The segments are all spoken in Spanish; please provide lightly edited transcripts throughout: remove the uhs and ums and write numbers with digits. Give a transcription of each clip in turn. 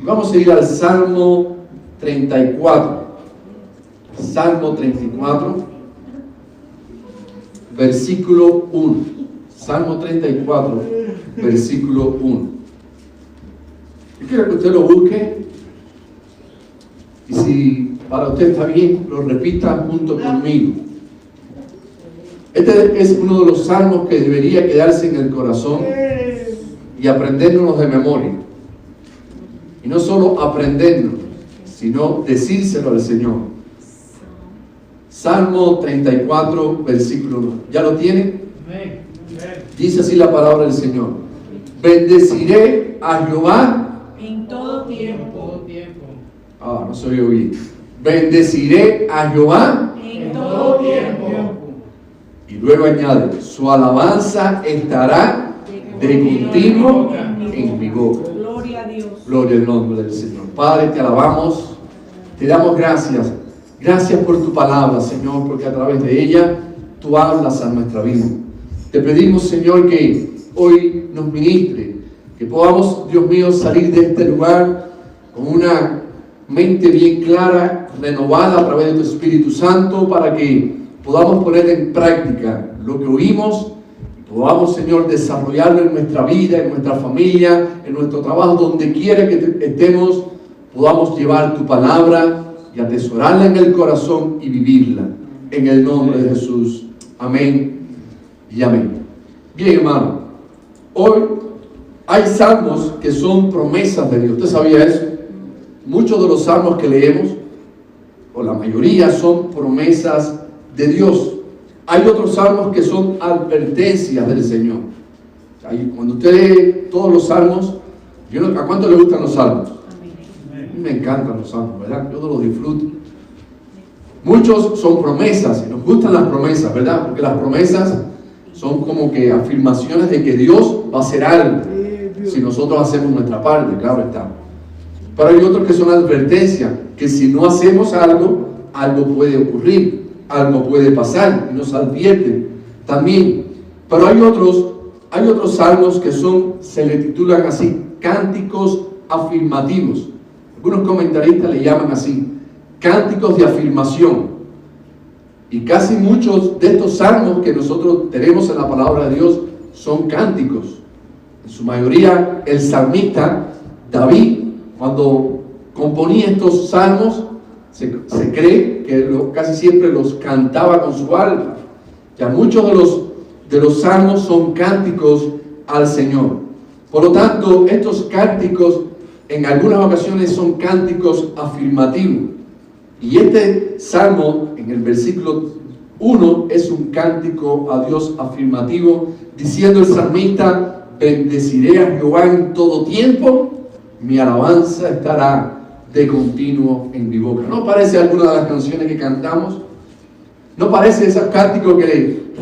Vamos a ir al Salmo 34. Salmo 34, versículo 1. Salmo 34, versículo 1. Yo quiero que usted lo busque. Y si para usted está bien, lo repita junto conmigo. Este es uno de los salmos que debería quedarse en el corazón y aprendernos de memoria. Y no solo aprendernos, sino decírselo al Señor. Salmo 34, versículo 1. ¿Ya lo tienen? Dice así la palabra del Señor. Bendeciré a Jehová en todo tiempo. No se oye bien. Bendeciré a Jehová En todo tiempo. y luego añade, su alabanza estará de continuo en mi boca. Gloria a Dios. Gloria al nombre del Señor. Padre, te alabamos, te damos gracias. Gracias por tu palabra, Señor, porque a través de ella tú hablas a nuestra vida. Te pedimos, Señor, que hoy nos ministre, que podamos, Dios mío, salir de este lugar con una mente bien clara, renovada a través de tu Espíritu Santo, para que podamos poner en práctica lo que oímos y podamos, Señor, desarrollarlo en nuestra vida, en nuestra familia, en nuestro trabajo, donde quiera que estemos, podamos llevar tu palabra y atesorarla en el corazón y vivirla. En el nombre de Jesús. Amén y amén. Bien, hermano, hoy hay salmos que son promesas de Dios. ¿Usted sabía eso? Muchos de los salmos que leemos, o la mayoría, son promesas de Dios. Hay otros salmos que son advertencias del Señor. Cuando usted lee todos los salmos, ¿a cuánto le gustan los salmos? A mí me encantan los salmos, ¿verdad? Yo los disfruto. Muchos son promesas, y nos gustan las promesas, ¿verdad? Porque las promesas son como que afirmaciones de que Dios va a hacer algo, si nosotros hacemos nuestra parte, claro está. Pero hay otros que son advertencias, que si no hacemos algo, algo puede ocurrir, algo puede pasar, y nos advierten también. Pero hay otros salmos que se le titulan así, cánticos afirmativos. Algunos comentaristas le llaman así, cánticos de afirmación. Y casi muchos de estos salmos que nosotros tenemos en la palabra de Dios son cánticos. En su mayoría, el salmista David, cuando componía estos salmos, se cree que casi siempre los cantaba con su alma. Ya muchos de los salmos son cánticos al Señor. Por lo tanto, estos cánticos en algunas ocasiones son cánticos afirmativos. Y este salmo, en el versículo 1, es un cántico a Dios afirmativo, diciendo el salmista: bendeciré a Jehová en todo tiempo, mi alabanza estará de continuo en mi boca. ¿No parece alguna de las canciones que cantamos? ¿No parece esos cánticos que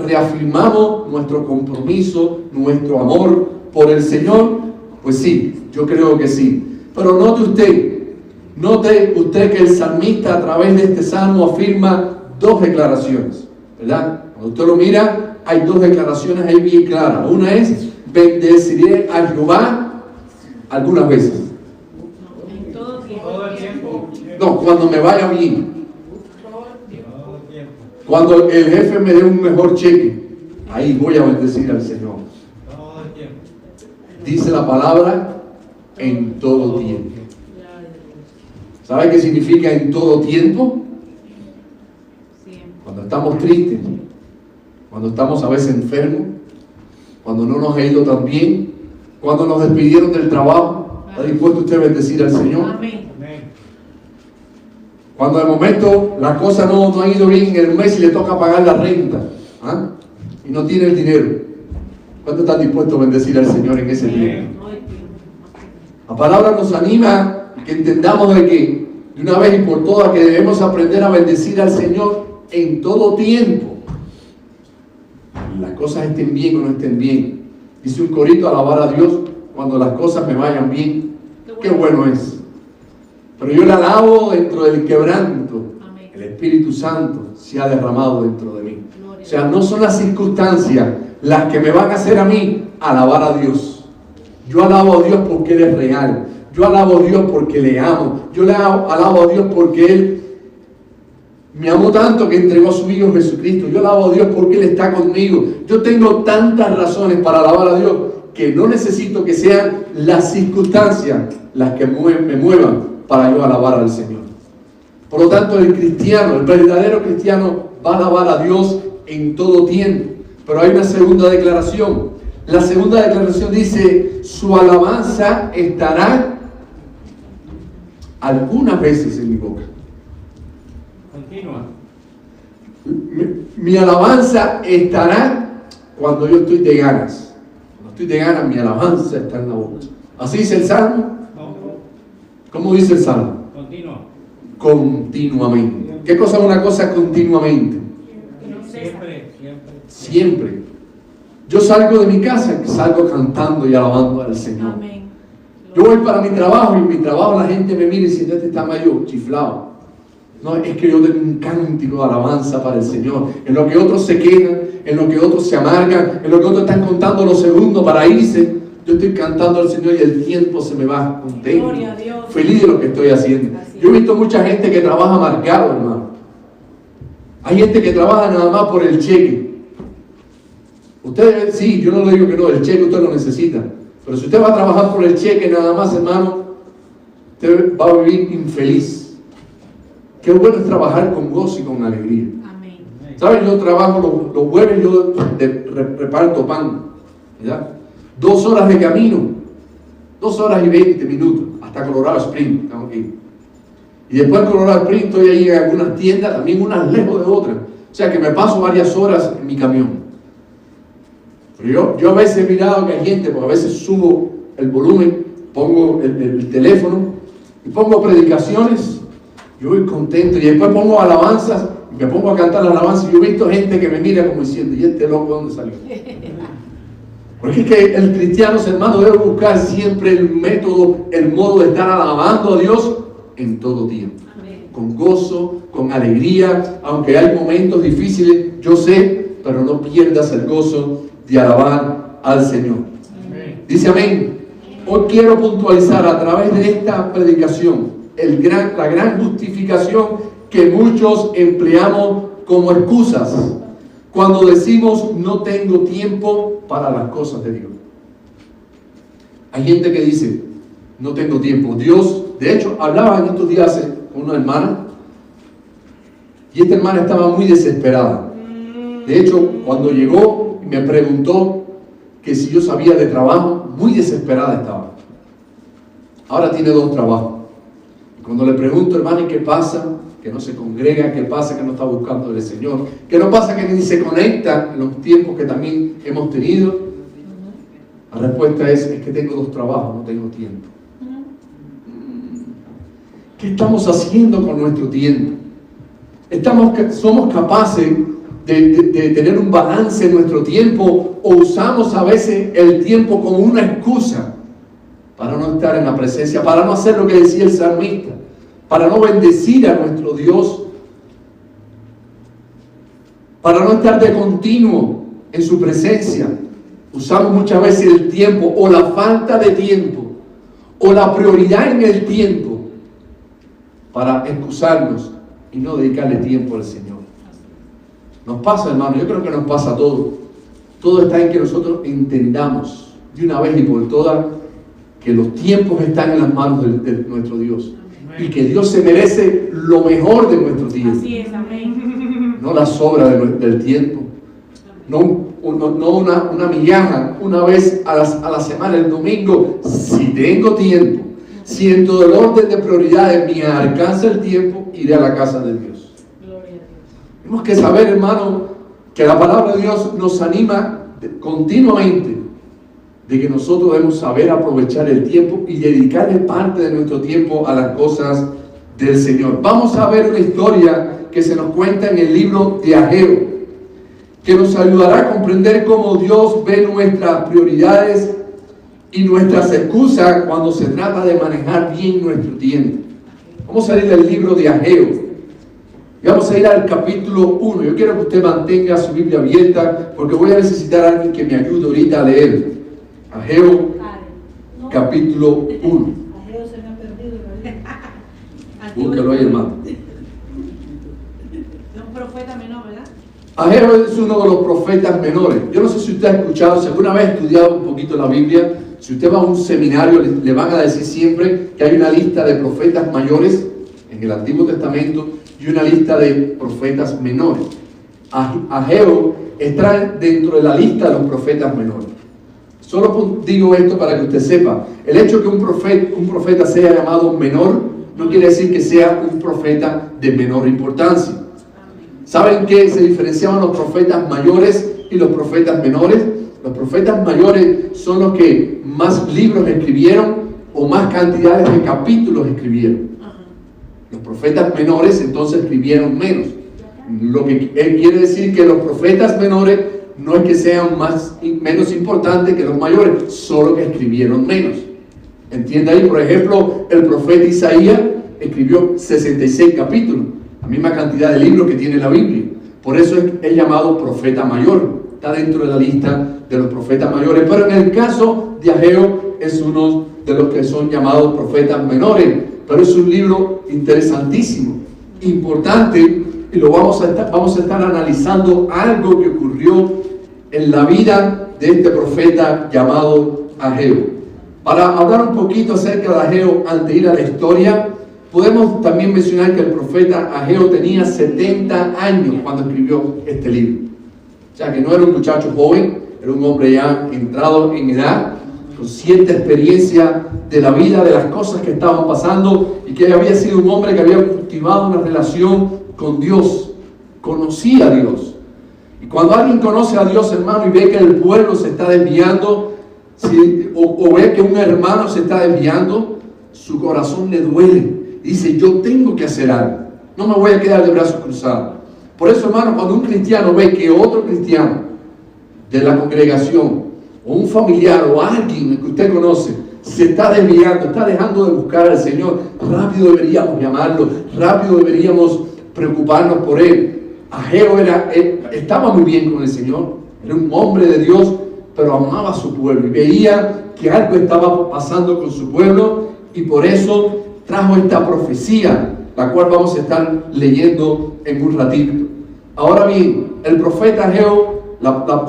reafirmamos nuestro compromiso, nuestro amor por el Señor? Pues sí, yo creo que sí. Pero note usted que el salmista a través de este salmo afirma dos declaraciones, ¿verdad? Cuando usted lo mira, hay dos declaraciones ahí bien claras. Una es: bendeciré a Jehová algunas veces. En todo tiempo. No, cuando me vaya bien. Cuando el jefe me dé un mejor cheque, ahí voy a bendecir al Señor. Dice la palabra: en todo tiempo. ¿Sabe qué significa en todo tiempo? Cuando estamos tristes, cuando estamos a veces enfermos, cuando no nos ha ido tan bien, cuando nos despidieron del trabajo. ¿Está dispuesto usted a bendecir al Señor? Amén. Cuando de momento las cosas no han ido bien en el mes y le toca pagar la renta, y no tiene el dinero, ¿cuánto están dispuestos a bendecir al Señor en ese tiempo? La palabra nos anima a que entendamos de que de una vez y por todas que debemos aprender a bendecir al Señor en todo tiempo. Las cosas estén bien o no estén bien. Dice un corito: alabar a Dios cuando las cosas me vayan bien. Qué bueno es. Pero yo le alabo dentro del quebranto. Amén. El Espíritu Santo se ha derramado dentro de mí. O sea, no son las circunstancias las que me van a hacer a mí alabar a Dios. Yo alabo a Dios porque Él es real. Yo alabo a Dios porque le amo. Yo le alabo a Dios porque Él me amó tanto que entregó a su Hijo Jesucristo. Yo alabo a Dios porque Él está conmigo. Yo tengo tantas razones para alabar a Dios que no necesito que sean las circunstancias las que me muevan para yo alabar al Señor. Por lo tanto, el cristiano, el verdadero cristiano, va a alabar a Dios en todo tiempo. Pero hay una segunda declaración. La segunda declaración dice: su alabanza estará algunas veces en mi boca. Continúa. Mi alabanza estará cuando yo estoy de ganas. Cuando estoy de ganas, mi alabanza está en la boca. ¿Así dice el Salmo? No. ¿Cómo dice el Salmo? Continúa. Continuamente. ¿Qué cosa es una cosa continuamente? Siempre, siempre. Siempre. Yo salgo de mi casa, salgo cantando y alabando al Señor. Amén. Yo voy para mi trabajo y en mi trabajo la gente me mira y dice: este está medio chiflado. No, es que yo tengo un cántico de alabanza para el Señor. En lo que otros se quejan, en lo que otros se amargan, en lo que otros están contando los segundos para irse, yo estoy cantando al Señor y el tiempo se me va contento, Gloria a Dios. feliz de lo que estoy haciendo. Yo he visto mucha gente que trabaja amargado, hermano. Hay gente que trabaja nada más por el cheque. Ustedes, sí, yo no le digo que no, el cheque usted lo necesita. Pero si usted va a trabajar por el cheque nada más, hermano, usted va a vivir infeliz. Qué bueno es trabajar con gozo y con alegría. Amén. ¿Saben? Yo trabajo los jueves, yo reparto pan, ¿verdad? 2 horas de camino, 2 horas y 20 minutos, hasta Colorado Springs, estamos aquí. Y después de Colorado Springs estoy ahí en algunas tiendas, también unas lejos de otras. O sea que me paso varias horas en mi camión. Pero yo a veces he mirado que hay gente, porque a veces subo el volumen, pongo el teléfono y pongo predicaciones. Yo voy contento y después pongo alabanzas y me pongo a cantar la alabanza. Y yo he visto gente que me mira como diciendo: ¿y este loco dónde salió? Porque es que el cristiano, hermano, debe buscar siempre el método, el modo de estar alabando a Dios en todo tiempo. Amén. Con gozo, con alegría, aunque hay momentos difíciles, yo sé, pero no pierdas el gozo de alabar al Señor. Amén. Dice amén. Hoy quiero puntualizar a través de esta predicación la gran justificación que muchos empleamos como excusas cuando decimos: no tengo tiempo para las cosas de Dios. Hay gente que dice: no tengo tiempo. Dios, de hecho, hablaba en estos días con una hermana y esta hermana estaba muy desesperada. De hecho, cuando llegó y me preguntó que si yo sabía de trabajo, muy desesperada estaba. Ahora tiene 2 trabajos. Cuando le pregunto: hermano, ¿y qué pasa? Que no se congrega, ¿qué pasa? Que no está buscando del Señor, ¿qué no pasa? Que ni se conecta en los tiempos que también hemos tenido. La respuesta es que tengo 2 trabajos, no tengo tiempo. ¿Qué estamos haciendo con nuestro tiempo? ¿Somos capaces de tener un balance en nuestro tiempo, o usamos a veces el tiempo como una excusa para no estar en la presencia, para no hacer lo que decía el salmista, para no bendecir a nuestro Dios, para no estar de continuo en su presencia? Usamos muchas veces el tiempo, o la falta de tiempo, o la prioridad en el tiempo, para excusarnos y no dedicarle tiempo al Señor. Nos pasa, hermano, yo creo que nos pasa a todos. Todo está en que nosotros entendamos de una vez y por todas que los tiempos están en las manos de nuestro Dios. Y que Dios se merece lo mejor de nuestro tiempo. Así es, amén. No la sobra del tiempo. No una migaja, una vez a la semana, el domingo. Si tengo tiempo, si en todo el orden de prioridades me alcanza el tiempo, iré a la casa de Dios. Gloria a Dios. Tenemos que saber, hermano, que la palabra de Dios nos anima continuamente de que nosotros debemos saber aprovechar el tiempo y dedicarle parte de nuestro tiempo a las cosas del Señor. Vamos a ver una historia que se nos cuenta en el libro de Ageo, que nos ayudará a comprender cómo Dios ve nuestras prioridades y nuestras excusas cuando se trata de manejar bien nuestro tiempo. Vamos a ir al libro de Ageo y vamos a ir al capítulo 1. Yo quiero que usted mantenga su Biblia abierta porque voy a necesitar a alguien que me ayude ahorita a leer. Ageo capítulo 1. Búsquelo ahí, hermano. Es un profeta menor, ¿verdad? Ageo es uno de los profetas menores. Yo no sé si usted ha escuchado, si alguna vez ha estudiado un poquito la Biblia, si usted va a un seminario, le van a decir siempre que hay una lista de profetas mayores en el Antiguo Testamento y una lista de profetas menores. Ageo está dentro de la lista de los profetas menores. Solo digo esto para que usted sepa, el hecho que un profeta sea llamado menor no quiere decir que sea un profeta de menor importancia. ¿Saben qué se diferenciaban los profetas mayores y los profetas menores? Los profetas mayores son los que más libros escribieron o más cantidades de capítulos escribieron. Los profetas menores entonces escribieron menos. Lo que quiere decir que los profetas menores no es que sean menos importantes que los mayores, solo que escribieron menos. Entienda ahí, por ejemplo, el profeta Isaías escribió 66 capítulos, la misma cantidad de libros que tiene la Biblia. Por eso es llamado profeta mayor. Está dentro de la lista de los profetas mayores. Pero en el caso de Ageo es uno de los que son llamados profetas menores. Pero es un libro interesantísimo, importante, y lo vamos a estar analizando algo que ocurrió en la vida de este profeta llamado Ageo. Para hablar un poquito acerca de Ageo, antes de ir a la historia, podemos también mencionar que el profeta Ageo tenía 70 años cuando escribió este libro. O sea que no era un muchacho joven, era un hombre ya entrado en edad, con cierta experiencia de la vida, de las cosas que estaban pasando, y que había sido un hombre que había cultivado una relación con Dios, conocía a Dios. Y cuando alguien conoce a Dios, hermano, y ve que el pueblo se está desviando, o ve que un hermano se está desviando, su corazón le duele. Y dice, yo tengo que hacer algo, no me voy a quedar de brazos cruzados. Por eso, hermano, cuando un cristiano ve que otro cristiano de la congregación, o un familiar, o alguien que usted conoce, se está desviando, está dejando de buscar al Señor, rápido deberíamos llamarlo, rápido deberíamos preocuparnos por él. Ageo estaba muy bien con el Señor, era un hombre de Dios, pero amaba a su pueblo y veía que algo estaba pasando con su pueblo, y por eso trajo esta profecía, la cual vamos a estar leyendo en un ratito. Ahora bien, el profeta Ageo,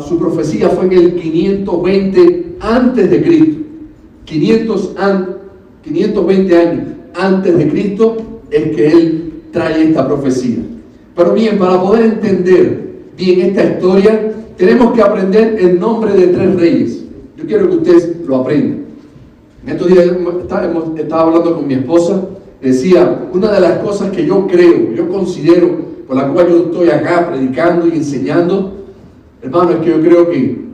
su profecía fue en el 520 antes de Cristo. 520 años antes de Cristo es que él trae esta profecía. Pero bien, para poder entender bien esta historia, tenemos que aprender el nombre de 3 reyes. Yo quiero que ustedes lo aprendan. En estos días estaba hablando con mi esposa, decía, una de las cosas que yo creo, yo considero, por la cual yo estoy acá predicando y enseñando, hermano, es que yo creo que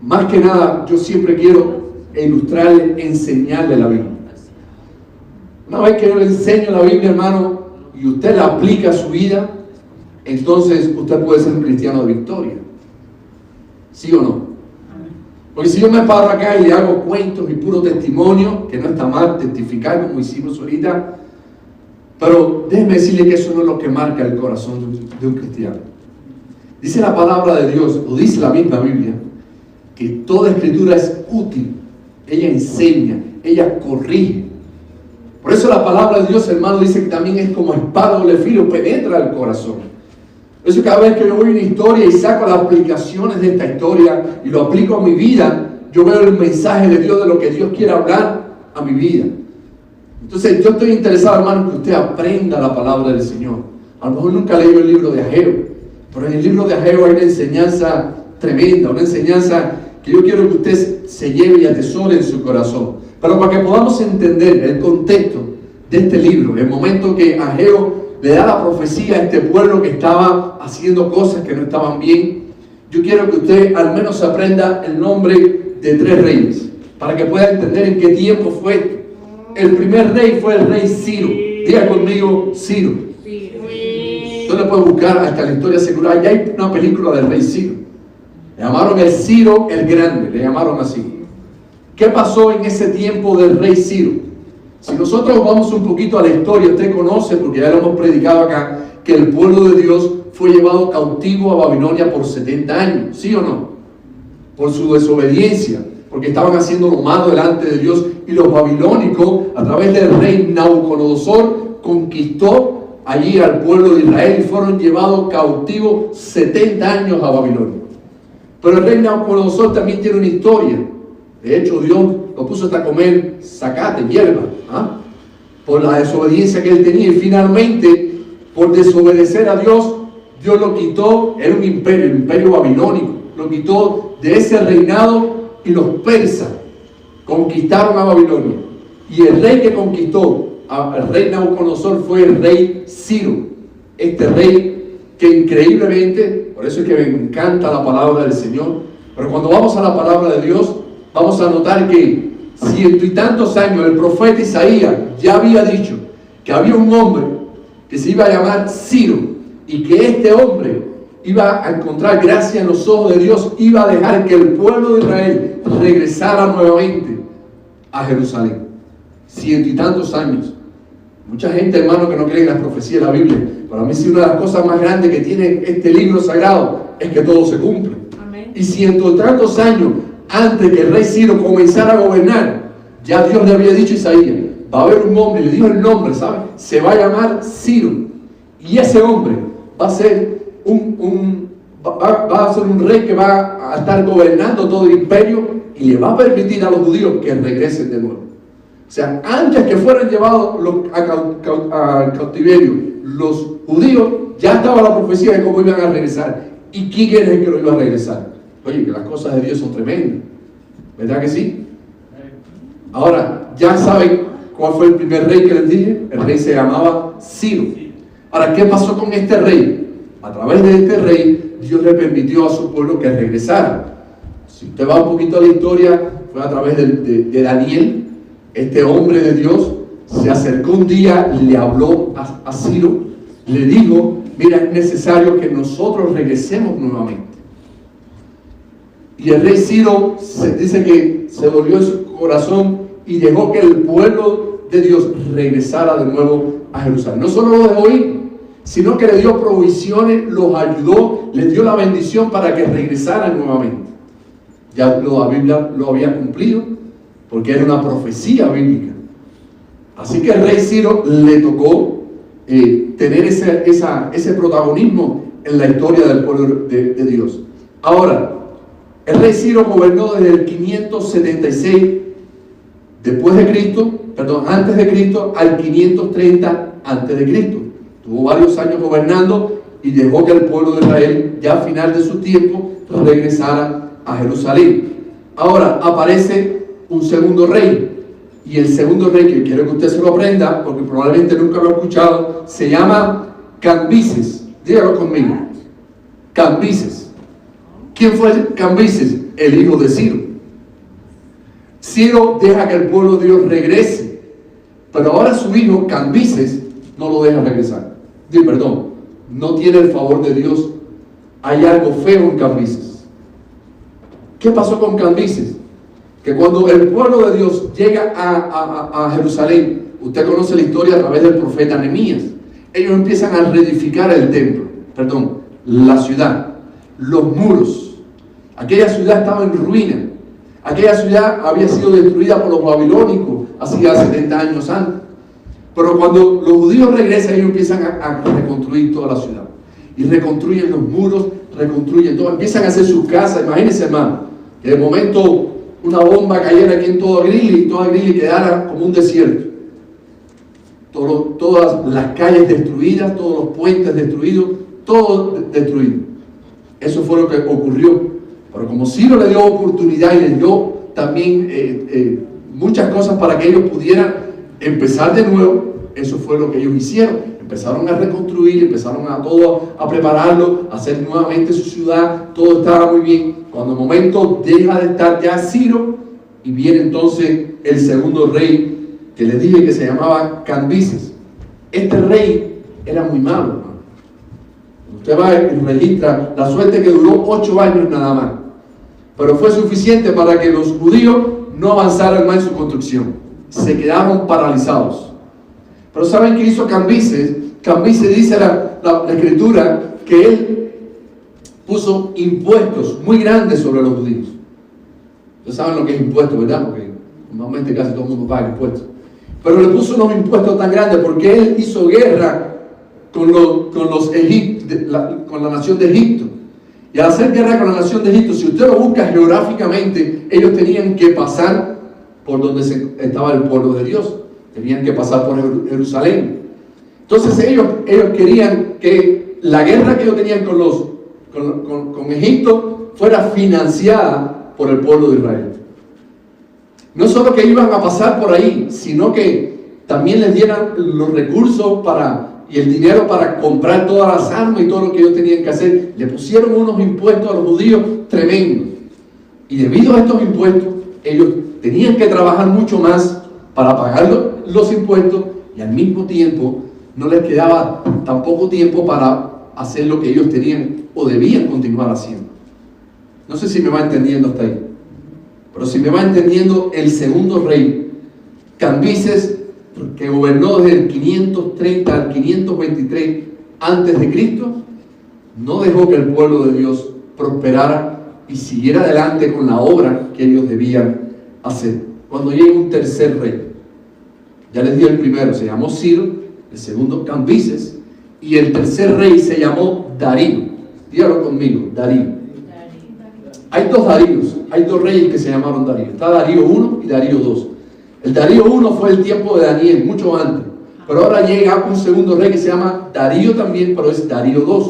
más que nada yo siempre quiero ilustrarle, enseñarle la Biblia. Una vez que yo le enseño la Biblia, hermano, y usted la aplica a su vida, entonces usted puede ser un cristiano de victoria. ¿Sí o no? Porque si yo me paro acá y le hago cuentos y puro testimonio, que no está mal testificar como hicimos ahorita, pero déjeme decirle que eso no es lo que marca el corazón de un cristiano. Dice la palabra de Dios, o dice la misma Biblia, que toda escritura es útil. Ella enseña, ella corrige. Por eso la palabra de Dios, hermano, dice que también es como espada doble filo, penetra el corazón. Por eso cada vez que yo voy a una historia y saco las aplicaciones de esta historia y lo aplico a mi vida, yo veo el mensaje de Dios, de lo que Dios quiere hablar a mi vida. Entonces yo estoy interesado, hermano, que usted aprenda la palabra del Señor. A lo mejor nunca leí el libro de Ageo, pero en el libro de Ageo hay una enseñanza tremenda, una enseñanza que yo quiero que usted se lleve y atesore en su corazón. Pero para que podamos entender el contexto de este libro, el momento que Ageo le da la profecía a este pueblo que estaba haciendo cosas que no estaban bien, yo quiero que usted al menos aprenda el nombre de 3 reyes, para que pueda entender en qué tiempo fue esto. El primer rey fue el rey Ciro. Diga conmigo, Ciro. Usted le puede buscar hasta la historia secular. Ya hay una película del rey Ciro. Le llamaron el Ciro el Grande, le llamaron así. ¿Qué pasó en ese tiempo del rey Ciro? Si nosotros vamos un poquito a la historia, usted conoce, porque ya lo hemos predicado acá, que el pueblo de Dios fue llevado cautivo a Babilonia por 70 años, ¿sí o no? Por su desobediencia. porque estaban haciendo lo malo delante de Dios, y los babilónicos, a través del rey Nabucodonosor, conquistó allí al pueblo de Israel y fueron llevados cautivos 70 años a Babilonia. Pero el rey Nabucodonosor también tiene una historia. De hecho, Dios lo puso hasta comer zacate, hierba, por la desobediencia que él tenía, y finalmente, por desobedecer a Dios, Dios lo quitó. Era un imperio, el imperio babilónico, lo quitó de ese reinado, y los persas conquistaron a Babilonia. Y el rey que conquistó al rey Nabucodonosor fue el rey Ciro. Este rey que increíblemente, por eso es que me encanta la palabra del Señor, pero cuando vamos a la palabra de Dios, vamos a notar que 100 y tantos años el profeta Isaías ya había dicho que había un hombre que se iba a llamar Ciro, y que este hombre iba a encontrar gracia en los ojos de Dios, iba a dejar que el pueblo de Israel regresara nuevamente a Jerusalén. 100 y tantos años. Mucha gente, hermano, que no cree en las profecías de la Biblia. Para mí, sí, una de las cosas más grandes que tiene este libro sagrado es que todo se cumple. Amén. Y 100 y tantos años antes que el rey Ciro comenzara a gobernar, ya Dios le había dicho a Isaías, va a haber un hombre, le dijo el nombre, ¿sabe? Se va a llamar Ciro. Y ese hombre va a ser va a ser un rey que va a estar gobernando todo el imperio, y le va a permitir a los judíos que regresen de nuevo. O sea, antes que fueran llevados al cautiverio los judíos, ya estaba la profecía de cómo iban a regresar y quién es el que lo iba a regresar. Oye, que las cosas de Dios son tremendas, ¿verdad que sí? Ahora, ya saben cuál fue el primer rey que les dije. El rey se llamaba Ciro. Ahora, ¿qué pasó con este rey? A través de este rey, Dios le permitió a su pueblo que regresara. Si usted va un poquito a la historia, fue a través de Daniel. Este hombre de Dios se acercó un día, le habló a Ciro, le dijo, mira, es necesario que nosotros regresemos nuevamente. Y el rey Ciro dice que se dolió en su corazón y dejó que el pueblo de Dios regresara de nuevo a Jerusalén. No solo lo dejó ir, sino que le dio provisiones, los ayudó, les dio la bendición para que regresaran nuevamente. Ya la Biblia lo había cumplido, porque era una profecía bíblica. Así que el rey Ciro le tocó tener ese protagonismo en la historia del pueblo de Dios. Ahora, el rey Ciro gobernó desde el 576 antes de Cristo al 530 antes de Cristo. Tuvo varios años gobernando y dejó que el pueblo de Israel, ya al final de su tiempo, regresara a Jerusalén. Ahora aparece un segundo rey, y el segundo rey, que quiero que usted se lo aprenda porque probablemente nunca lo ha escuchado, se llama Cambises. Dígalo conmigo. Cambises. ¿Quién fue Cambises? El hijo de Ciro. Ciro deja que el pueblo de Dios regrese, pero ahora su hijo Cambises no lo deja regresar. No tiene el favor de Dios. Hay algo feo en Cambises. ¿Qué pasó con Cambises? Que cuando el pueblo de Dios llega a Jerusalén, usted conoce la historia a través del profeta Nehemías, ellos empiezan a reedificar el templo, la ciudad, los muros. Aquella ciudad estaba en ruina. Aquella ciudad había sido destruida por los babilónicos hacía 70 años antes. Pero cuando los judíos regresan, ellos empiezan a reconstruir toda la ciudad. Y reconstruyen los muros, reconstruyen todo, empiezan a hacer sus casas. Imagínense, hermano, que de momento una bomba cayera aquí en toda Greeley quedara como un desierto. Todas las calles destruidas, todos los puentes destruidos, todo destruido. Eso fue lo que ocurrió. Pero como Ciro le dio oportunidad y le dio también muchas cosas para que ellos pudieran empezar de nuevo, eso fue lo que ellos hicieron. Empezaron a reconstruir, empezaron a prepararlo, a hacer nuevamente su ciudad, todo estaba muy bien. Cuando el momento deja de estar ya Ciro, y viene entonces el segundo rey, que les dije que se llamaba Cambises. Este rey era muy malo, hermano. Usted va y registra la suerte que duró 8 años nada más, pero fue suficiente para que los judíos no avanzaran más en su construcción. Se quedaron paralizados. Pero ¿saben qué hizo Cambises? Cambises, dice la escritura, que él puso impuestos muy grandes sobre los judíos. Ustedes saben lo que es impuesto, ¿verdad? Porque normalmente casi todo el mundo paga impuestos. Pero le puso unos impuestos tan grandes porque él hizo guerra con la nación de Egipto. Y al hacer guerra con la nación de Egipto, si usted lo busca geográficamente, ellos tenían que pasar por donde estaba el pueblo de Dios. Tenían que pasar por Jerusalén. Entonces ellos querían que la guerra que ellos tenían con Egipto fuera financiada por el pueblo de Israel. No solo que iban a pasar por ahí, sino que también les dieran los recursos y el dinero para comprar todas las armas y todo lo que ellos tenían que hacer. Le pusieron unos impuestos a los judíos tremendos. Y debido a estos impuestos, ellos tenían que trabajar mucho más para pagar los impuestos y al mismo tiempo no les quedaba tan poco tiempo para hacer lo que ellos tenían o debían continuar haciendo. No sé si me va entendiendo hasta ahí. Pero si me va entendiendo, el segundo rey, Cambises, que gobernó desde el 530 al 523 antes de Cristo, no dejó que el pueblo de Dios prosperara y siguiera adelante con la obra que ellos debían hacer. Cuando llega un tercer rey, ya les di el primero, se llamó Ciro, el segundo Cambises, y el tercer rey se llamó Darío. Dígalo conmigo, Darío. Hay dos Daríos, hay dos reyes que se llamaron Darío. Está Darío I y Darío II. El Darío I fue el tiempo de Daniel, mucho antes. Pero ahora llega un segundo rey que se llama Darío también, pero es Darío II.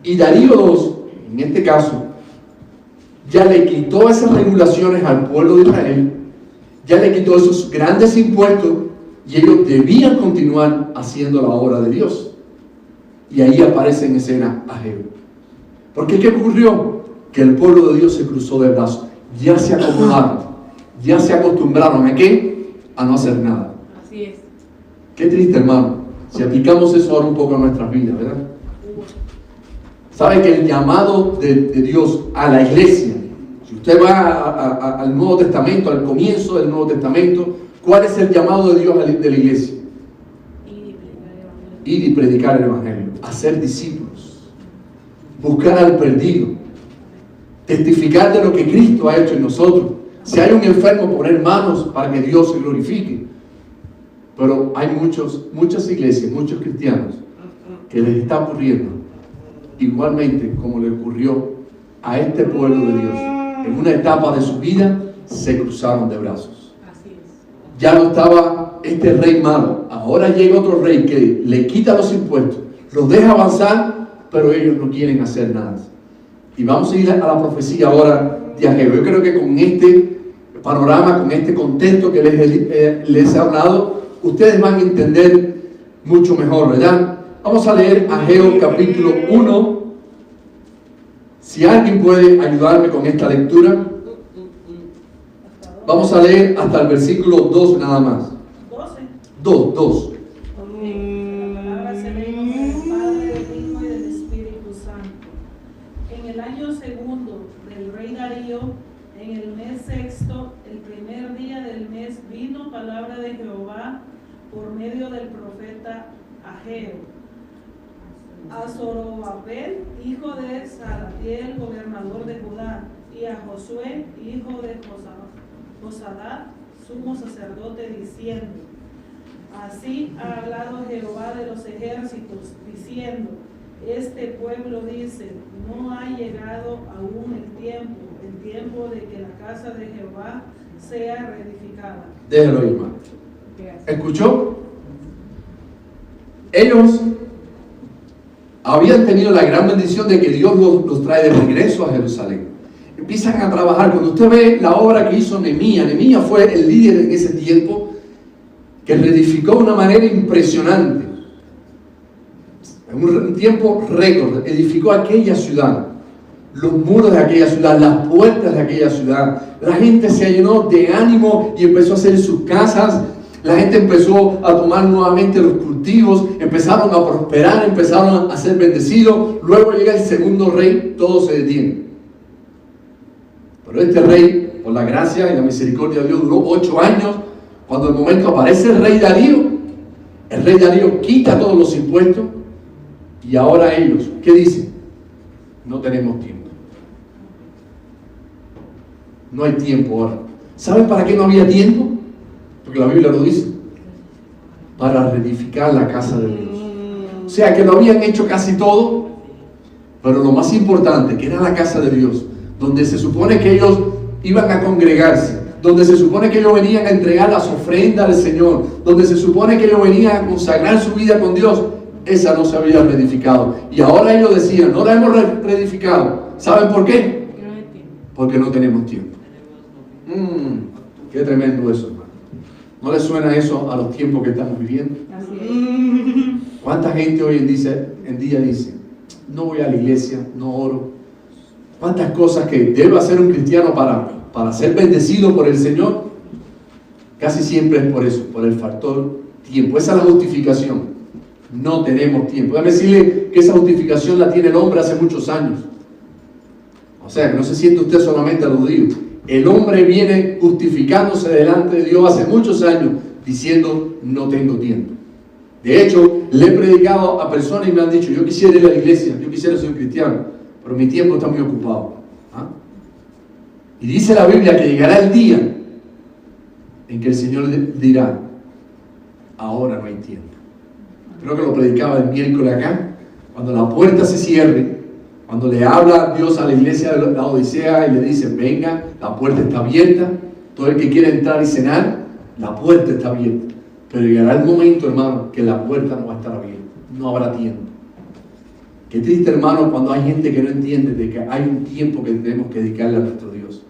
Y Darío II, en este caso, ya le quitó esas regulaciones al pueblo de Israel, ya le quitó esos grandes impuestos y ellos debían continuar haciendo la obra de Dios. Y ahí aparece en escena Ageo. Porque ¿qué ocurrió? Que el pueblo de Dios se cruzó de brazos, ya se acomodaron, ya se acostumbraron ¿a qué? A no hacer nada. Así es. Qué triste, hermano, si aplicamos eso ahora un poco a nuestras vidas, ¿verdad? Sabe que el llamado de Dios a la iglesia, si usted va al Nuevo Testamento, al comienzo del Nuevo Testamento, ¿cuál es el llamado de Dios de la iglesia? Ir y predicar el Evangelio, hacer discípulos, buscar al perdido, testificar de lo que Cristo ha hecho en nosotros. Si hay un enfermo, poner manos para que Dios se glorifique. Pero hay muchas iglesias, muchos cristianos que les está ocurriendo igualmente como le ocurrió a este pueblo de Dios. En una etapa de su vida se cruzaron de brazos. Así es. Ya no estaba este rey malo. Ahora llega otro rey que le quita los impuestos, los deja avanzar, pero ellos no quieren hacer nada. Y vamos a ir a la profecía ahora de Ageo. Yo creo que con este panorama, con este contexto que les he hablado, ustedes van a entender mucho mejor, ¿verdad? Vamos a leer Ageo capítulo 1. Si alguien puede ayudarme con esta lectura, vamos a leer hasta el versículo 2 nada más. 2. La palabra se lee en nombre del Padre, del Hijo y del Espíritu Santo. En el año segundo del rey Darío, en el mes sexto, el primer día del mes, vino palabra de Jehová por medio del profeta Ageo a Zorobabel, hijo de Salatiel, gobernador de Judá, y a Josué, hijo de Josadat, sumo sacerdote, diciendo: Así ha hablado Jehová de los ejércitos, diciendo: Este pueblo dice, no ha llegado aún el tiempo de que la casa de Jehová sea reedificada. Déjelo ir, hermano. ¿Escuchó? Ellos habían tenido la gran bendición de que Dios los trae de regreso a Jerusalén. Empiezan a trabajar. Cuando usted ve la obra que hizo Nehemías fue el líder en ese tiempo que reedificó de una manera impresionante. En un tiempo récord, edificó aquella ciudad, los muros de aquella ciudad, las puertas de aquella ciudad. La gente se llenó de ánimo y empezó a hacer sus casas. La gente empezó a tomar nuevamente los cultivos, empezaron a prosperar, empezaron a ser bendecidos. Luego llega el segundo rey, todo se detiene. Pero este rey, por la gracia y la misericordia de Dios, duró 8 años. Cuando el momento aparece el rey Darío quita todos los impuestos. Y ahora ellos, ¿qué dicen? No tenemos tiempo. No hay tiempo ahora. ¿Saben para qué no había tiempo? Porque la Biblia lo dice. Para reedificar la casa de Dios. O sea que lo habían hecho casi todo, pero lo más importante, que era la casa de Dios, donde se supone que ellos iban a congregarse, donde se supone que ellos venían a entregar las ofrendas al Señor, donde se supone que ellos venían a consagrar su vida con Dios, esa no se había reedificado. Y ahora ellos decían, no la hemos reedificado. ¿Saben por qué? Porque no tenemos tiempo. Qué tremendo eso, hermano. ¿No les suena eso a los tiempos que estamos viviendo? ¿Cuánta gente hoy en día dice, no voy a la iglesia, no oro? ¿Cuántas cosas que debe hacer un cristiano para ser bendecido por el Señor? Casi siempre es por eso, por el factor tiempo. Esa es la justificación. No tenemos tiempo. Déjame decirle que esa justificación la tiene el hombre hace muchos años. O sea, que no se siente usted solamente aludido. El hombre viene justificándose delante de Dios hace muchos años, diciendo, no tengo tiempo. De hecho, le he predicado a personas y me han dicho, yo quisiera ir a la iglesia, yo quisiera ser un cristiano, pero mi tiempo está muy ocupado. ¿Ah? Y dice la Biblia que llegará el día en que el Señor dirá, ahora no hay tiempo. Creo que lo predicaba el miércoles acá, cuando la puerta se cierre, cuando le habla Dios a la iglesia de la Odisea y le dice, venga, la puerta está abierta, todo el que quiera entrar y cenar, la puerta está abierta. Pero llegará el momento, hermano, que la puerta no va a estar abierta, no habrá tiempo. Qué triste, hermano, cuando hay gente que no entiende de que hay un tiempo que tenemos que dedicarle a nuestro Dios,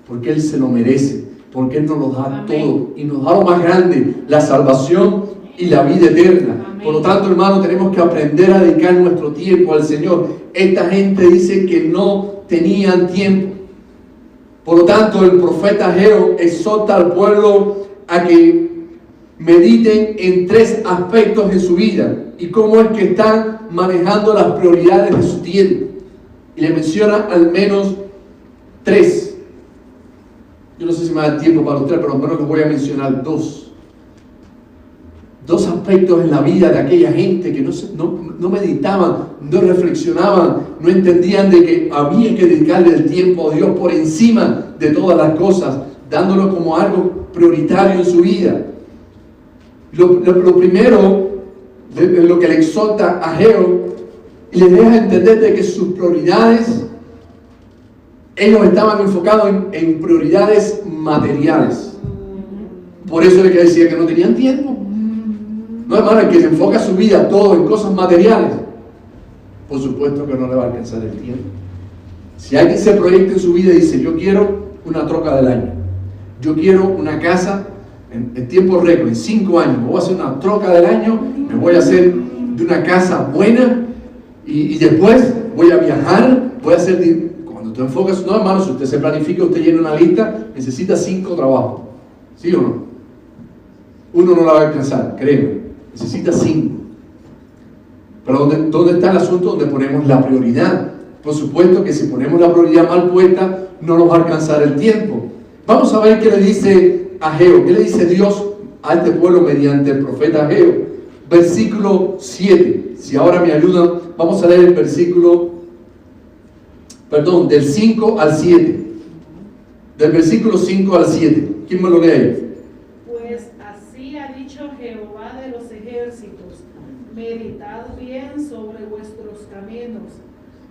porque Él se lo merece, porque Él nos lo da Amén. todo y nos da lo más grande, la salvación y la vida eterna. Amén. Por lo tanto, hermano, tenemos que aprender a dedicar nuestro tiempo al Señor. Esta gente dice que no tenían tiempo. Por lo tanto, el profeta Ageo exhorta al pueblo a que mediten en 3 aspectos en su vida y cómo es que están manejando las prioridades de su tiempo. Y le menciona al menos 3. Yo no sé si me da tiempo para los 3, pero al menos les voy a mencionar 2. 2 aspectos en la vida de aquella gente que no meditaban, no reflexionaban, no entendían de que había que dedicarle el tiempo a Dios por encima de todas las cosas, dándolo como algo prioritario en su vida. Lo primero, lo que le exhorta a Ageo, y le deja entender de que sus prioridades, ellos estaban enfocados en prioridades materiales. Por eso es que decía que no tenían tiempo. No, hermano, el que se enfoca su vida todo en cosas materiales, por supuesto que no le va a alcanzar el tiempo. Si alguien se proyecta en su vida y dice, yo quiero una troca del año, yo quiero una casa en tiempo récord, en 5 años, me voy a hacer una troca del año, me voy a hacer de una casa buena y después voy a viajar, voy a hacer... Cuando tú enfocas, no, hermano, si usted se planifica, usted llena una lista, necesita 5 trabajos, ¿sí o no? Uno no la va a alcanzar, créeme. Necesita 5. Pero ¿dónde está el asunto? Donde ponemos la prioridad. Por supuesto que si ponemos la prioridad mal puesta, no nos va a alcanzar el tiempo. Vamos a ver qué le dice Ageo, qué le dice Dios a este pueblo mediante el profeta Ageo. Versículo 7. Si ahora me ayudan, vamos a leer el versículo, del 5 al 7. Del versículo 5 al 7. ¿Quién me lo lee ahí? Jehová de los ejércitos, meditad bien sobre vuestros caminos,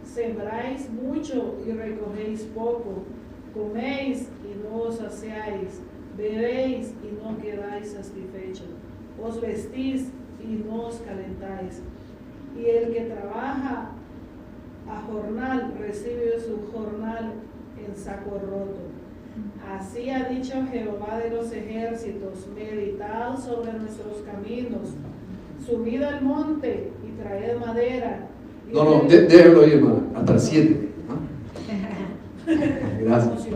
sembráis mucho y recogéis poco, coméis y no os saciáis, bebéis y no quedáis satisfechos, os vestís y no os calentáis, y el que trabaja a jornal recibe su jornal en saco roto. Así ha dicho Jehová de los ejércitos, meditad sobre nuestros caminos, subid al monte y traed madera. No, déjelo ahí, hermano, hasta el 7. Gracias.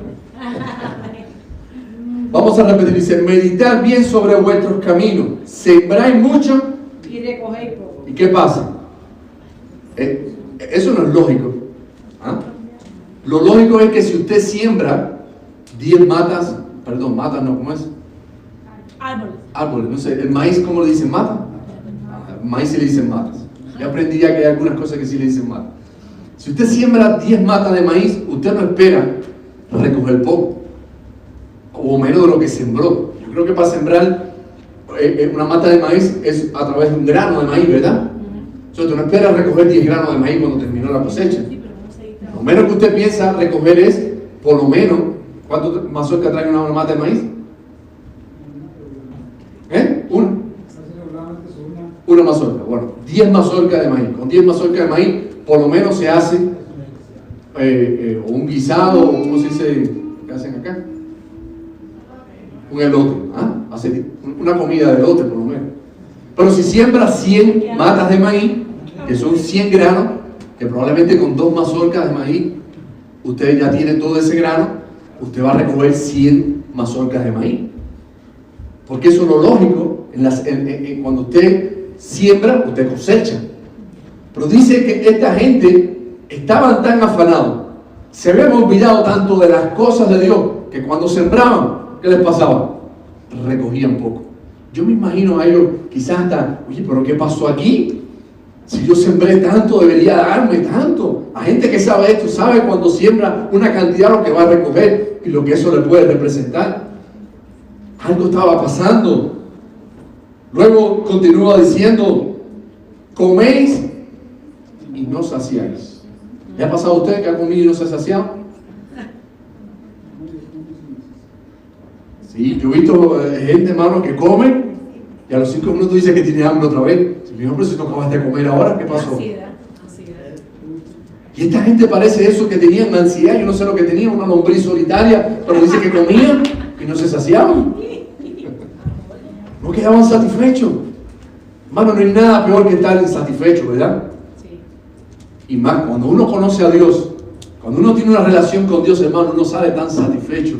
Vamos a repetir, dice, meditad bien sobre vuestros caminos, sembráis mucho Y recogéis poco. ¿y qué pasa? Eso no es lógico. ¿Ah? Lo lógico es que si usted siembra 10 matas no, ¿cómo es? Árboles, no sé, el maíz, ¿cómo le dicen? ¿Mata? Maíz se le dicen matas. Ya aprendí ya que hay algunas cosas que sí le dicen matas. Si usted siembra 10 matas de maíz, usted no espera recoger poco. o menos de lo que sembró. Yo creo que para sembrar una mata de maíz es a través de un grano de maíz, ¿verdad? O sea, tú no esperas recoger 10 granos de maíz cuando terminó la cosecha. Lo menos que usted piensa recoger es, por lo menos, ¿cuánto mazorca trae una mata de maíz? Una mazorca. Bueno, 10 mazorcas de maíz. Con 10 mazorcas de maíz, por lo menos se hace un guisado, o ¿cómo se dice? ¿Qué hacen acá? Un elote. Hace una comida de elote, por lo menos. Pero si siembra 100 matas de maíz, que son 100 granos, que probablemente con 2 mazorcas de maíz, usted ya tiene todo ese grano, usted va a recoger 100 mazorcas de maíz. Porque eso es lo lógico, cuando usted siembra, usted cosecha. Pero dice que esta gente estaban tan afanados, se habían olvidado tanto de las cosas de Dios, que cuando sembraban, ¿qué les pasaba? Recogían poco. Yo me imagino a ellos quizás hasta, oye, pero ¿qué pasó aquí? Si yo sembré tanto, debería darme tanto. La gente que sabe esto, sabe cuando siembra una cantidad lo que va a recoger y lo que eso le puede representar. Algo estaba pasando. Luego continúa diciendo, coméis y no saciáis. ¿Le ha pasado a usted que ha comido y no se ha saciado? Sí, yo he visto gente, hermano, que come y a los 5 minutos dice que tiene hambre otra vez. Mi hombre, si no acabaste de comer ahora, ¿qué pasó? Ansiedad. Y esta gente parece eso que tenían ansiedad, yo no sé lo que tenían, una lombriz solitaria, pero dice que comían y no se saciaban. No quedaban satisfechos. Hermano, no hay nada peor que estar insatisfecho, ¿verdad? Sí. Y más, cuando uno conoce a Dios, cuando uno tiene una relación con Dios, hermano, uno sale tan satisfecho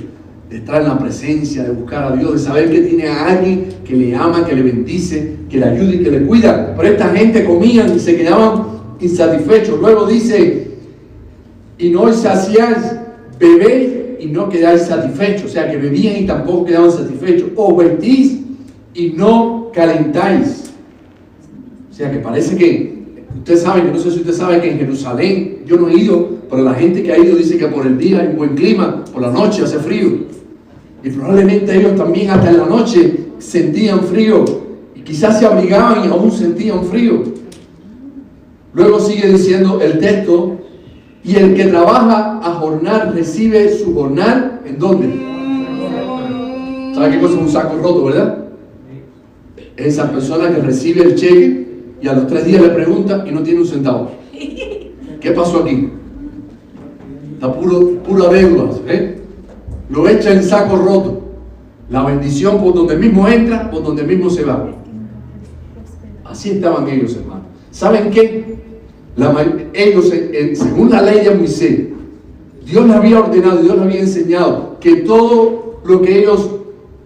de estar en la presencia, de buscar a Dios, de saber que tiene a alguien que le ama, que le bendice, que le ayuda y que le cuida. Pero esta gente comían y se quedaban insatisfechos. Luego dice, y no os saciáis, bebéis y no quedáis satisfechos. O sea, que bebían y tampoco quedaban satisfechos. O vestís y no calentáis. O sea, que parece que, usted sabe, yo no sé si usted sabe que en Jerusalén, yo no he ido, pero la gente que ha ido dice que por el día hay un buen clima, por la noche hace frío. Y probablemente ellos también hasta en la noche sentían frío. Y quizás se abrigaban y aún sentían frío. Luego sigue diciendo el texto, y el que trabaja a jornal recibe su jornal, ¿en dónde? ¿Sabe qué cosa es un saco roto, verdad? Esa persona que recibe el cheque y a los 3 días le pregunta y no tiene un centavo. ¿Qué pasó aquí? Está pura deuda, Lo echa en saco roto. La bendición por donde mismo entra, por donde mismo se va. Así estaban ellos, hermanos. ¿Saben qué? Ellos, según la ley de Moisés, Dios les había ordenado, Dios les había enseñado que todo lo que ellos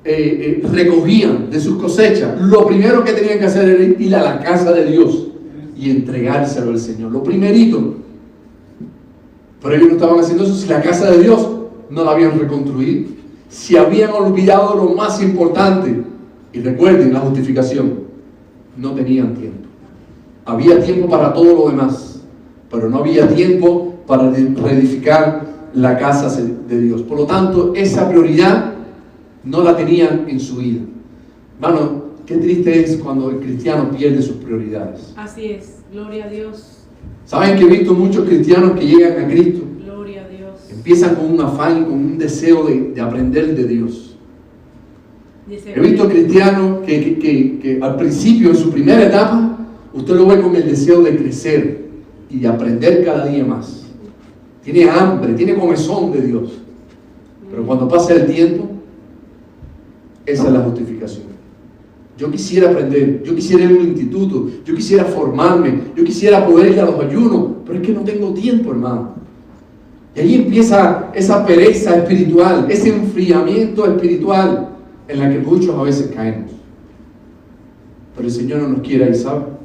recogían de sus cosechas, lo primero que tenían que hacer era ir a la casa de Dios y entregárselo al Señor. Lo primerito. Pero ellos no estaban haciendo eso si la casa de Dios no la habían reconstruido. Si habían olvidado lo más importante. Y recuerden la justificación. No tenían tiempo. Había tiempo para todo lo demás, pero no había tiempo para reedificar la casa de Dios. Por lo tanto, esa prioridad no la tenían en su vida. Hermano, qué triste es cuando el cristiano pierde sus prioridades. Así es, gloria a Dios. ¿Saben que he visto muchos cristianos que llegan a Cristo? Gloria a Dios. Empiezan con un afán, con un deseo de aprender de Dios. He visto cristianos que al principio, en su primera etapa, usted lo ve con el deseo de crecer y de aprender cada día más. Tiene hambre, tiene comezón de Dios. Pero cuando pasa el tiempo, esa es la justificación. Yo quisiera aprender, yo quisiera ir a un instituto, yo quisiera formarme, yo quisiera poder ir a los ayunos, pero es que no tengo tiempo, hermano. Y ahí empieza esa pereza espiritual, ese enfriamiento espiritual en la que muchos a veces caemos. Pero el Señor no nos quiere ahí, ¿sabe?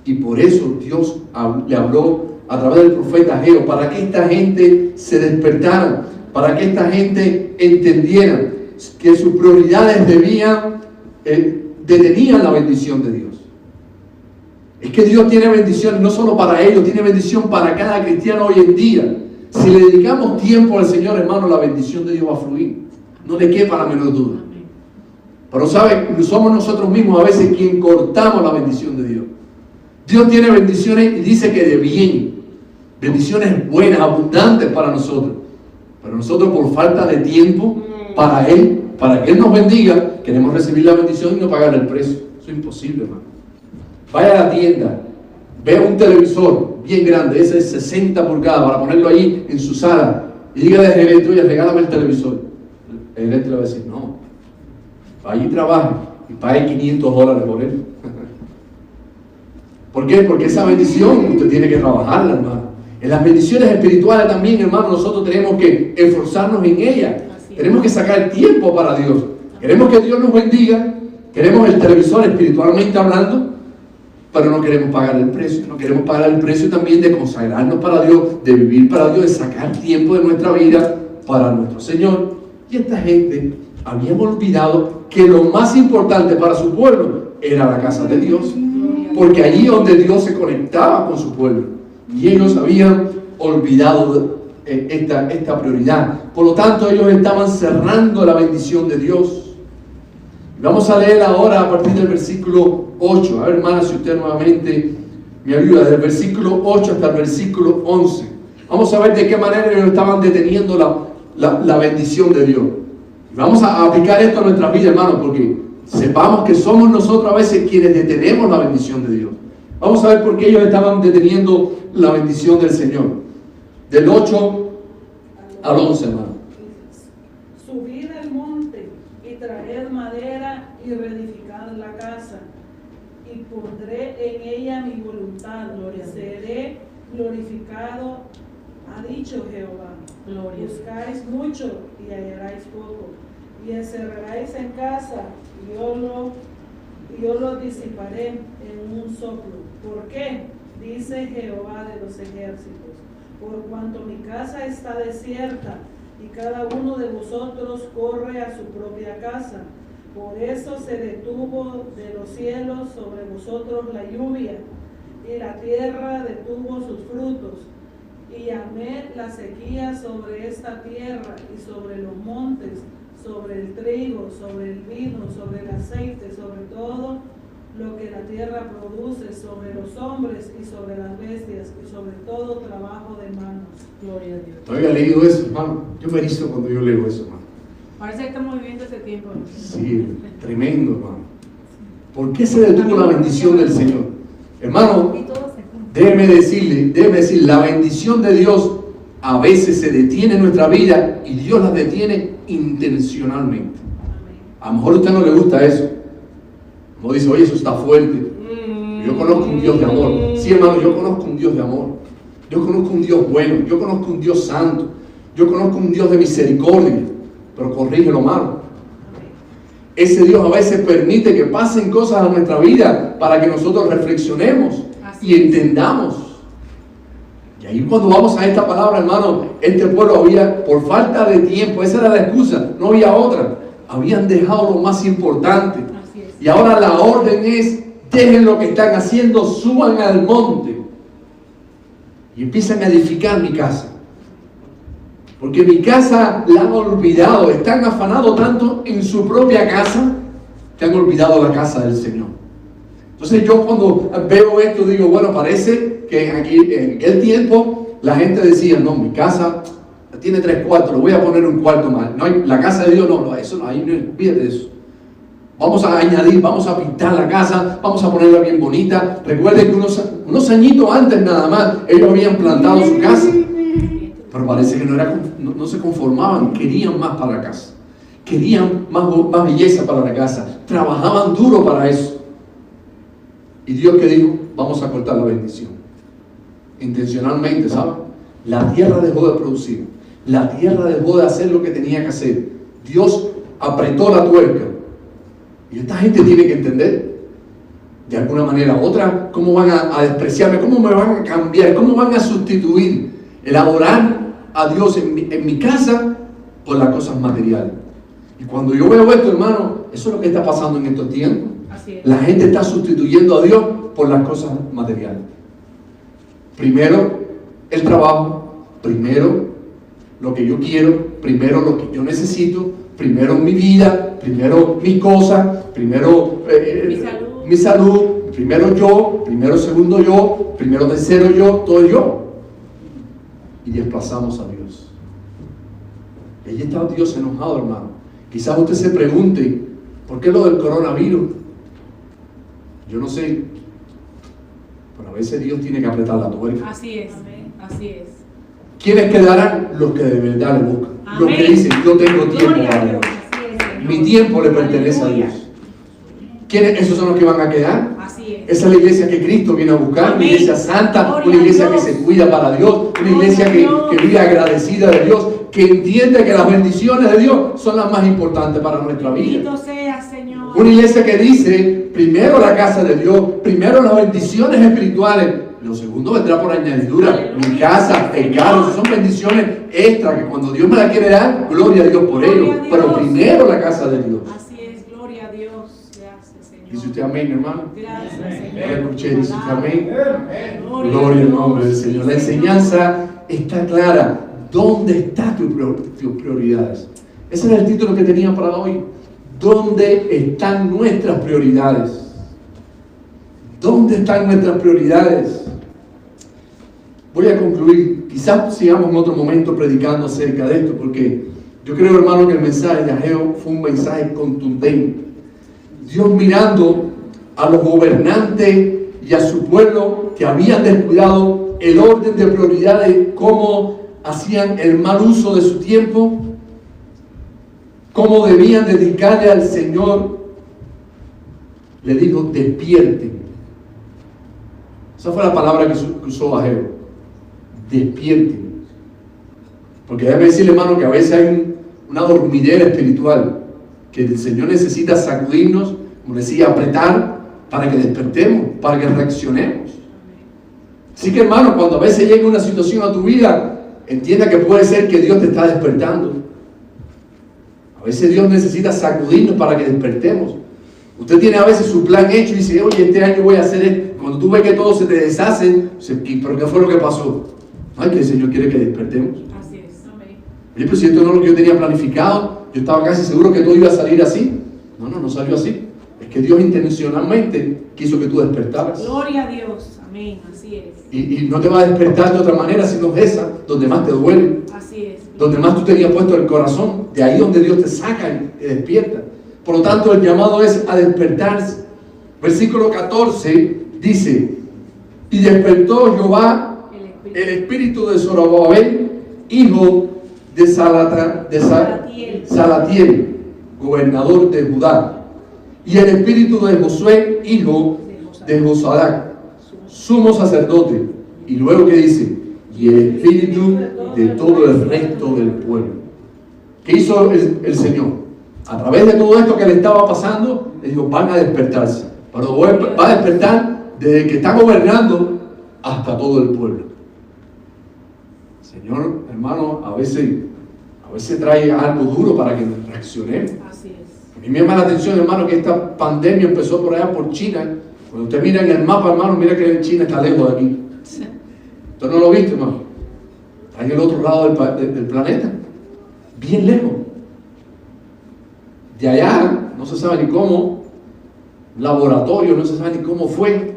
Y por eso Dios le habló a través del profeta Ageo, para que esta gente se despertara, para que esta gente entendiera que sus prioridades detenían la bendición de Dios. Es que Dios tiene bendición no solo para ellos, tiene bendición para cada cristiano hoy en día. Si le dedicamos tiempo al Señor, hermano, la bendición de Dios va a fluir. No le quepa la menor duda. Pero sabe, somos nosotros mismos a veces quien cortamos la bendición de Dios. Dios tiene bendiciones y dice que de bien, bendiciones buenas, abundantes para nosotros. Pero nosotros por falta de tiempo para Él, para que Él nos bendiga, queremos recibir la bendición y no pagar el precio. Eso es imposible, hermano. Vaya a la tienda, vea un televisor bien grande, ese es 60 pulgadas, para ponerlo ahí en su sala, y dígale al gerente, oye, regálame el televisor. El gerente le va a decir, no, vaya y trabaje y pague $500 por él. ¿Por qué? Porque esa bendición usted tiene que trabajarla, hermano. En las bendiciones espirituales también, hermano, nosotros tenemos que esforzarnos en ellas. Tenemos que sacar tiempo para Dios. Queremos que Dios nos bendiga, queremos el televisor espiritualmente hablando, pero no queremos pagar el precio. No queremos pagar el precio también de consagrarnos para Dios, de vivir para Dios, de sacar tiempo de nuestra vida para nuestro Señor. Y esta gente había olvidado que lo más importante para su pueblo era la casa de Dios, porque allí donde Dios se conectaba con su pueblo, y ellos habían olvidado esta prioridad. Por lo tanto, ellos estaban cerrando la bendición de Dios. Vamos a leer ahora a partir del versículo 8. A ver, hermana, si usted nuevamente me ayuda, del versículo 8 hasta el versículo 11. Vamos a ver de qué manera ellos estaban deteniendo la bendición de Dios. Vamos a aplicar esto a nuestra vida, hermano, porque sepamos que somos nosotros a veces quienes detenemos la bendición de Dios. Vamos a ver por qué ellos estaban deteniendo la bendición del Señor. Del 8 al 11, hermano. Subid al monte y traed madera y reedificad la casa, y pondré en ella mi voluntad, seré glorificado, ha dicho Jehová. Buscáis mucho y hallaréis poco, y encerraréis en casa, y yo lo disiparé en un soplo. ¿Por qué? Dice Jehová de los ejércitos. Por cuanto mi casa está desierta, y cada uno de vosotros corre a su propia casa. Por eso se detuvo de los cielos sobre vosotros la lluvia, y la tierra detuvo sus frutos. Y llamé la sequía sobre esta tierra y sobre los montes, sobre el trigo, sobre el vino, sobre el aceite, sobre todo lo que la tierra produce, sobre los hombres y sobre las bestias, y sobre todo trabajo de manos. Gloria a Dios. ¿Todavía leído eso, hermano? Yo me erizo cuando yo leo eso, hermano. Parece que estamos viviendo ese tiempo. Sí, tremendo, hermano. ¿Por qué se detuvo la bendición del Señor? Hermano, déjeme decirle, la bendición de Dios a veces se detiene en nuestra vida y Dios la detiene intencionalmente. A lo mejor a usted no le gusta eso. Como dice, oye, eso está fuerte. Yo conozco un Dios de amor. Sí, hermano, yo conozco un Dios de amor. Yo conozco un Dios bueno. Yo conozco un Dios santo. Yo conozco un Dios de misericordia. Pero corrige lo malo. Ese Dios a veces permite que pasen cosas a nuestra vida para que nosotros reflexionemos y entendamos. Y ahí cuando vamos a esta palabra, hermano, este pueblo había, por falta de tiempo, esa era la excusa, no había otra. Habían dejado lo más importante. Y ahora la orden es, dejen lo que están haciendo, suban al monte y empiezan a edificar mi casa. Porque mi casa la han olvidado, están afanados tanto en su propia casa que han olvidado la casa del Señor. Entonces yo cuando veo esto digo, bueno, parece que en aquel tiempo la gente decía, no, mi casa tiene 3 cuartos, lo voy a poner un cuarto más. No, la casa de Dios no, eso no, ahí no, olvídate de eso. Vamos a añadir, vamos a pintar la casa, vamos a ponerla bien bonita. Recuerden que unos añitos antes nada más, ellos habían plantado su casa. Pero parece que no se conformaban, querían más para la casa. Querían más belleza para la casa. Trabajaban duro para eso. Y Dios que dijo, vamos a cortar la bendición. Intencionalmente, ¿saben? La tierra dejó de producir. La tierra dejó de hacer lo que tenía que hacer. Dios apretó la tuerca. Y esta gente tiene que entender, de alguna manera u otra, cómo van a despreciarme, cómo me van a cambiar, cómo van a sustituir el adorar a Dios en mi casa por las cosas materiales. Y cuando yo veo esto, hermano, eso es lo que está pasando en estos tiempos. La gente está sustituyendo a Dios por las cosas materiales. Primero el trabajo, primero lo que yo quiero, primero lo que yo necesito, primero mi vida, primero mis cosas, primero mi salud, primero yo, primero segundo yo, primero tercero yo, todo yo. Y desplazamos a Dios. Y ahí está Dios enojado, hermano. Quizás usted se pregunte, ¿por qué lo del coronavirus? Yo no sé, pero a veces Dios tiene que apretar la tuerca. Así es, así es. ¿Quiénes quedarán? Los que de verdad le buscan. Amén. Los que dicen, yo tengo tiempo Gloria a para Dios, Dios. así es, Señor. Mi tiempo le pertenece a Aleluya. Dios. ¿Quiénes? ¿Esos son los que van a quedar? Así es. Esa es la iglesia que Cristo viene a buscar, una Amén. iglesia santa, Gloria una iglesia a que Dios. se cuida para Dios, una Gloria iglesia a que Dios. vive agradecida de Dios, que entiende que las bendiciones de Dios son las más importantes para nuestra vida. Bendito sea, Señor. Una iglesia que dice, primero la casa de Dios, primero las bendiciones espirituales, lo segundo vendrá por añadidura, Aleluya. mi casa, el carro, son bendiciones extra que cuando Dios me la quiere dar, gloria a Dios por Gloria ello, a Dios. pero primero la casa de Dios. Así es, gloria a Dios. Gracias, Señor. Dice usted amén, hermano. Gracias, Amén. Señor. No lo escuché, dice usted amén. Gloria Gloria al nombre del Señor. La enseñanza está clara. ¿Dónde están tus prioridades? Ese era el título que tenía para hoy. ¿Dónde están nuestras prioridades? ¿Dónde están nuestras prioridades? Voy a concluir. Quizás sigamos en otro momento predicando acerca de esto, porque yo creo, hermano, que el mensaje de Ageo fue un mensaje contundente. Dios mirando a los gobernantes y a su pueblo que habían descuidado el orden de prioridades, cómo hacían el mal uso de su tiempo, cómo debían dedicarle al Señor, le dijo, despierten. Esa fue la palabra que usó Ageo. Despierten. Porque déjame decirle, hermano, que a veces hay una dormidera espiritual, que el Señor necesita sacudirnos, como decía, apretar, para que despertemos, para que reaccionemos. Así que, hermano, cuando a veces llega una situación a tu vida, entienda que puede ser que Dios te está despertando. A veces Dios necesita sacudirnos para que despertemos. Usted tiene a veces su plan hecho y dice, oye, este año voy a hacer esto. Cuando tú ves que todo se te deshace, ¿pero qué fue lo que pasó? Ay, que el Señor quiere que despertemos. Así es. Amén. Oye, pero si esto no es lo que yo tenía planificado, yo estaba casi seguro que todo iba a salir así. No salió así. Es que Dios intencionalmente quiso que tú despertaras. Gloria a Dios. Amén. Así es. Y no te va a despertar de otra manera sino esa, donde más te duele, Así es. donde más tú tenías puesto el corazón, de ahí donde Dios te saca y te despierta. Por lo tanto, el llamado es a despertarse. Versículo 14 dice, y despertó Jehová el espíritu de Zorobabel, hijo de Salatiel, gobernador de Judá, y el espíritu de Josué, hijo de Josadac, sumo sacerdote. Y luego que dice, y el espíritu de todo el resto del pueblo. ¿Qué hizo el Señor? A través de todo esto que le estaba pasando, le dijo, van a despertarse. Pero va a despertar desde que está gobernando hasta todo el pueblo. Señor, hermano, a veces trae algo duro para que reaccionemos. Así es. A mí me llama la atención, hermano, que esta pandemia empezó por allá por China. Cuando usted mira en el mapa, hermano, mira que China está lejos de aquí. ¿Usted no lo viste, hermano? Está en el otro lado del planeta. Bien lejos. De allá, no se sabe ni cómo, laboratorio, no se sabe ni cómo fue.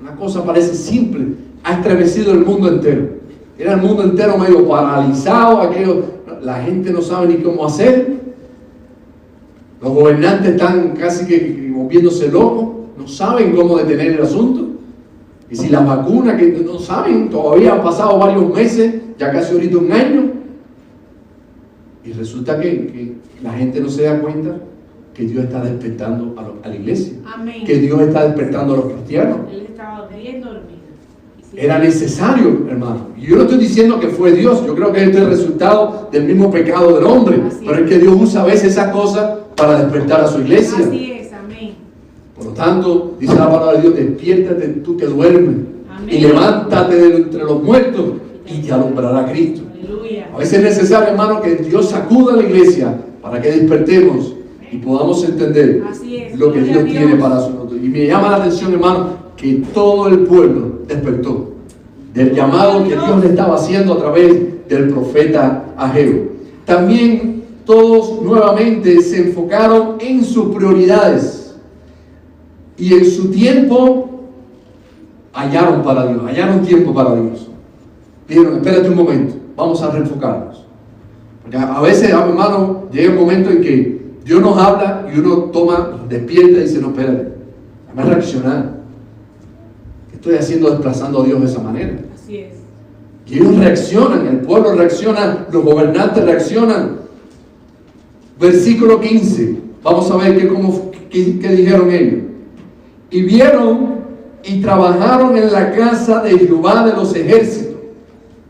Una cosa parece simple. Ha estremecido el mundo entero. Era el mundo entero medio paralizado, la gente no sabe ni cómo hacer. Los gobernantes están casi que volviéndose locos, no saben cómo detener el asunto. Y si las vacunas, que no saben, todavía han pasado varios meses, ya casi ahorita un año. Y resulta que la gente no se da cuenta que Dios está despertando a la iglesia. Amén. Que Dios está despertando a los cristianos. Él estaba queriendo dormir. Era necesario, hermano. Y yo no estoy diciendo que fue Dios. Yo creo que este es el resultado del mismo pecado del hombre. Así pero es. es que Dios usa a veces esas cosas para despertar a su iglesia. Así es. Amén. Por lo tanto, dice la palabra de Dios, despiértate tú que duermes. Amén. Y levántate de entre los muertos y te alumbrará Cristo. Aleluya. A veces es necesario, hermano, que Dios sacuda a la iglesia para que despertemos y podamos entender Así es. lo que Gloria a Dios tiene Dios. para nosotros. Y me llama la atención, hermano, que todo el pueblo despertó del llamado que Dios le estaba haciendo a través del profeta Ageo. También todos nuevamente se enfocaron en sus prioridades y en su tiempo hallaron para Dios, hallaron tiempo para Dios. Dijeron, espérate un momento, vamos a reenfocarnos. Porque a veces, hermano, llega un momento en que Dios nos habla y uno despierta y dice, no, espérate, déjame reaccionar. ¿Qué estoy haciendo desplazando a Dios de esa manera? Así es. Y ellos reaccionan, el pueblo reacciona, los gobernantes reaccionan. Versículo 15, vamos a ver qué dijeron ellos. Y vieron y trabajaron en la casa de Jehová de los ejércitos,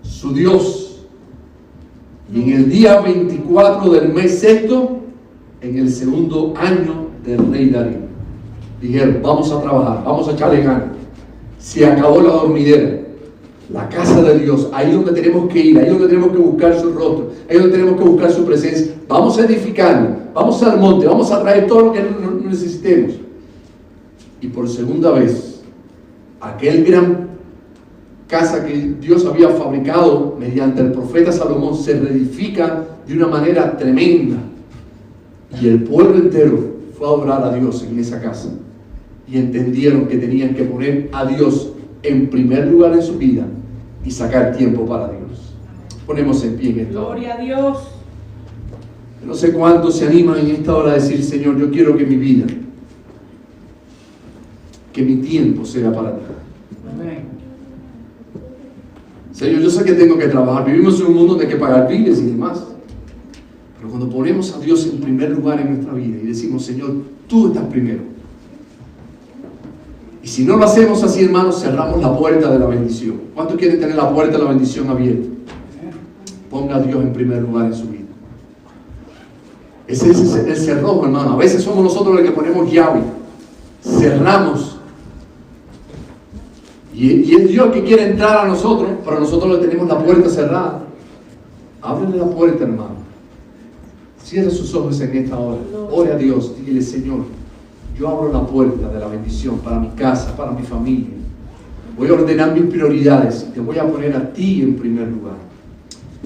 su Dios. Y en el día 24 del mes sexto, en el segundo año del rey Darío. Dijeron, vamos a trabajar, vamos a echarle ganas. Se acabó la dormidera. La casa de Dios, ahí donde tenemos que ir, ahí donde tenemos que buscar su rostro, ahí donde tenemos que buscar su presencia. Vamos a edificarlo, vamos al monte, vamos a traer todo lo que necesitemos. Y por segunda vez, aquel gran casa que Dios había fabricado mediante el profeta Salomón se reedifica de una manera tremenda. Y el pueblo entero fue a adorar a Dios en esa casa. Y entendieron que tenían que poner a Dios en primer lugar en su vida y sacar tiempo para Dios. Ponemos en pie en esta hora. Gloria a Dios. No sé cuántos se animan en esta hora a decir, Señor, yo quiero que mi vida, que mi tiempo sea para ti. Amén. Señor, yo sé que tengo que trabajar. Vivimos en un mundo donde hay que pagar biles y demás. Pero cuando ponemos a Dios en primer lugar en nuestra vida y decimos, Señor, tú estás primero. Y si no lo hacemos así, hermanos, cerramos la puerta de la bendición. ¿Cuántos quieren tener la puerta de la bendición abierta? Ponga a Dios en primer lugar en su vida. Ese es el cerrojo, hermano. A veces somos nosotros los que ponemos llave. Cerramos. Y es Dios que quiere entrar a nosotros, pero nosotros le tenemos la puerta cerrada. Ábrele la puerta, hermano. Cierre sus ojos en esta hora. Ore a Dios. Dile, Señor, yo abro la puerta de la bendición para mi casa, para mi familia. Voy a ordenar mis prioridades. Te voy a poner a ti en primer lugar.